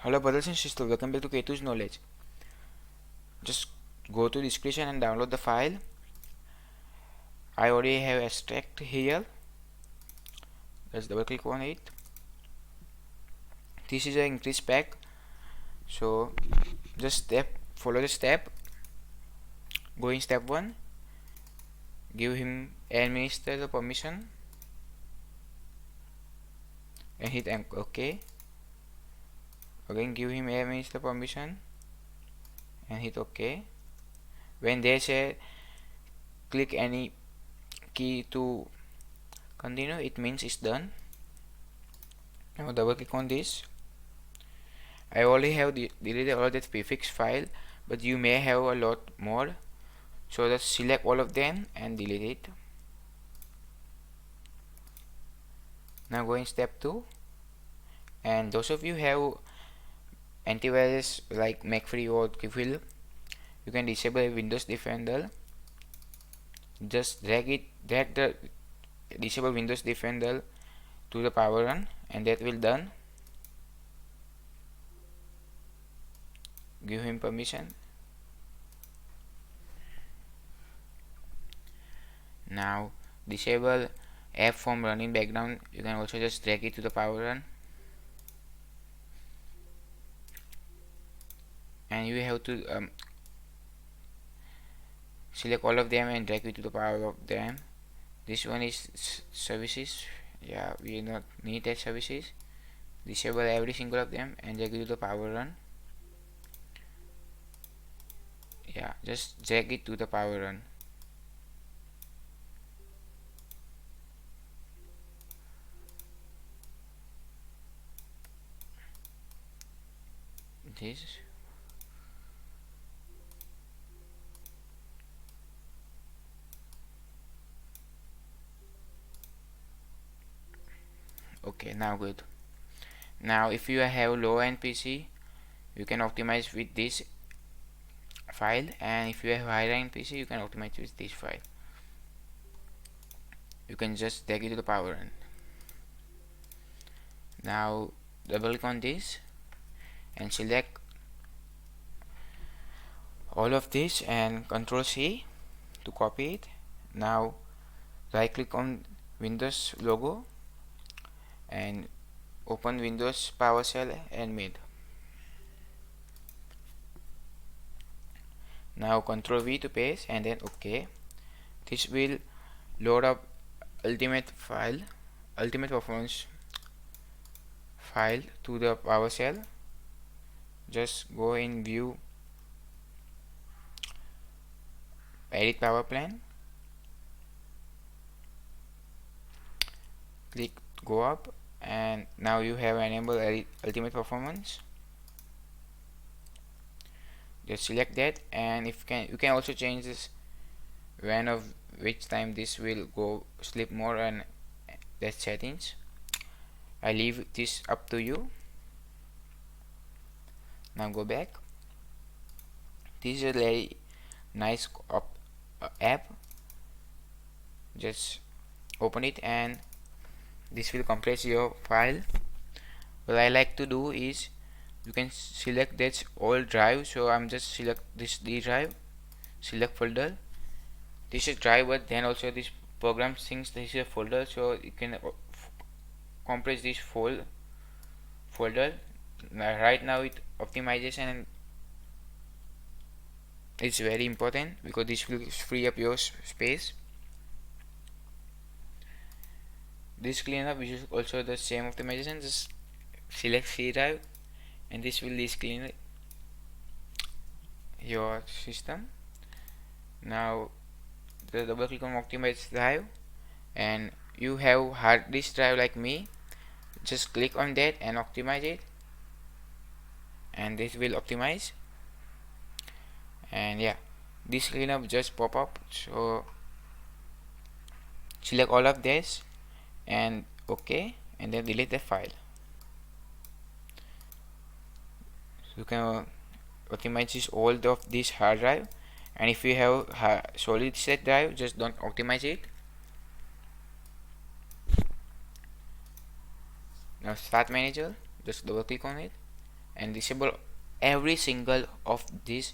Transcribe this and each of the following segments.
Hello brothers and sisters, welcome back to K2's Knowledge. Just go to description and download the file. I already have extract here. Let's double click on it. This is an increase pack. So just follow the step. Go in step 1. Give him administer the permission and hit OK. Again give him administer permission and hit OK. When they say click any key to continue, it means it's done. Now double click on this. I already have deleted all that prefix file, but you may have a lot more, so just select all of them and delete it. Now go in step 2, and those of you have antivirus like McAfee or Kifil, you can disable Windows Defender. Just drag the disable Windows Defender to the power on, and that will done. Give him permission. Now disable app from running background. You can also just drag it to the power on, and you have to select all of them and drag it to the power of them. This one is services. Yeah, we do not need that services. Disable every single of them and drag it to the power on. Yeah, just drag it to the power on. This. Okay, now good. Now if you have low end PC, you can optimize with this file, and if you have high end PC, you can optimize with this file. You can just drag it to the power on. Now double click on this and select all of this and Ctrl C to copy it. Now right click on Windows logo and open Windows PowerShell and mid. Now Ctrl V to paste and then OK. This will load up ultimate performance file to the PowerShell. Just go in view, edit power plan, click go up, and now you have enabled ultimate performance. Just select that, and if you can also change this when of which time this will go sleep more, and that settings. I leave this up to you. Now go back. This is a very nice app. Just open it and this will compress your file. What I like to do is you can select that all drive, so I'm just select this D drive, select folder. This is drive, but then also this program thinks this is a folder, so you can compress this folder. Right now it optimization is very important because this will free up your space. This cleanup is also the same optimization. Just select C drive and this will list clean your system. Now the double click on optimize drive, and you have hard disk drive like me, just click on that and optimize it, and this will optimize. And yeah, this cleanup just pop up, so select all of this and OK, and then delete the file. So you can optimize this all of this hard drive, and if you have solid state drive, just don't optimize it. Now start manager, just double click on it and disable every single of this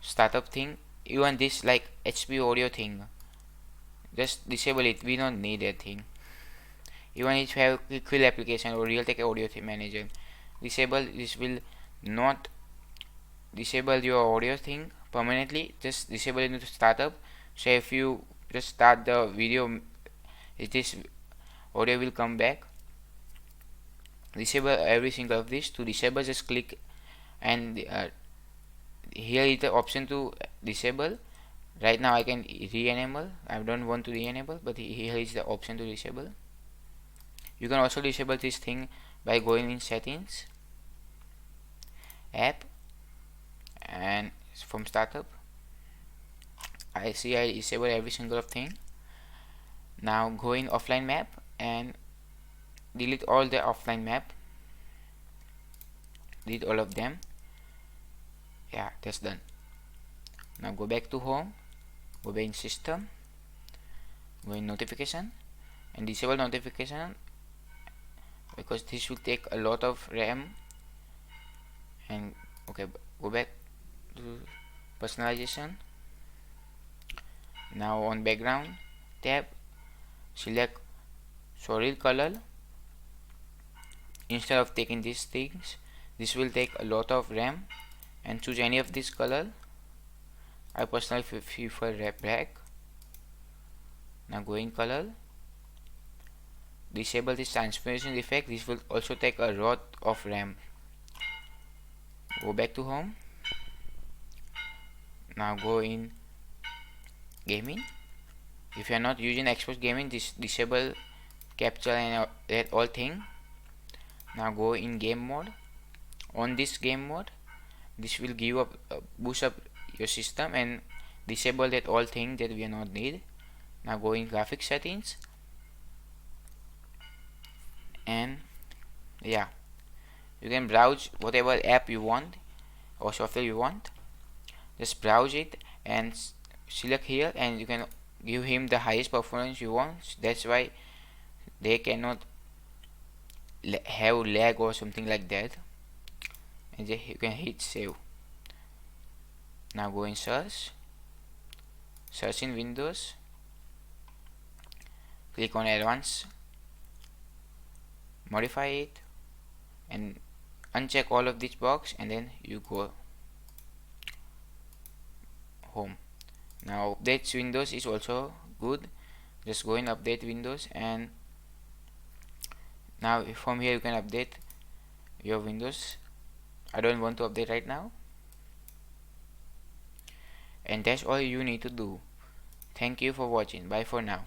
startup thing. Even this like HP audio thing, just disable it. We don't need that thing. Even if you have quill application or Realtek audio manager, disable this will not disable your audio thing permanently. Just disable it into startup. So if you just start the video, this audio will come back. Disable every single of this. To disable, just click, and here is the option to disable. Right now I can re-enable. I don't want to re-enable, but here is the option to disable. You can also disable this thing by going in settings, app, and from startup. I disable every single thing. Now go in offline map and delete all the offline map. Delete all of them. Yeah, that's done. Now go back to home, go back in system, go in notification, and disable notification, because this will take a lot of RAM. And okay, go back to personalization. Now on background tab, select solid color. Instead of taking these things, this will take a lot of RAM, and choose any of this color. I personally prefer black. Now go in color, disable this transparency effect. This will also take a lot of RAM. Go back to home. Now go in gaming. If you are not using Xbox gaming, this disable capture and that all thing. Now go in game mode. On this game mode, this will give up boost up your system, and disable that all thing that we are not need. Now go in graphic settings, and yeah, you can browse whatever app you want or software you want. Just browse it and select here, and you can give him the highest performance you want. That's why they cannot have lag or something like that. And you can hit save. Now go in search in Windows, click on advanced, modify it, and uncheck all of this box, and then you go home. Now update Windows is also good. Just go in update Windows, and now from here you can update your Windows. I don't want to update right now. And that's all you need to do. Thank you for watching. Bye for now.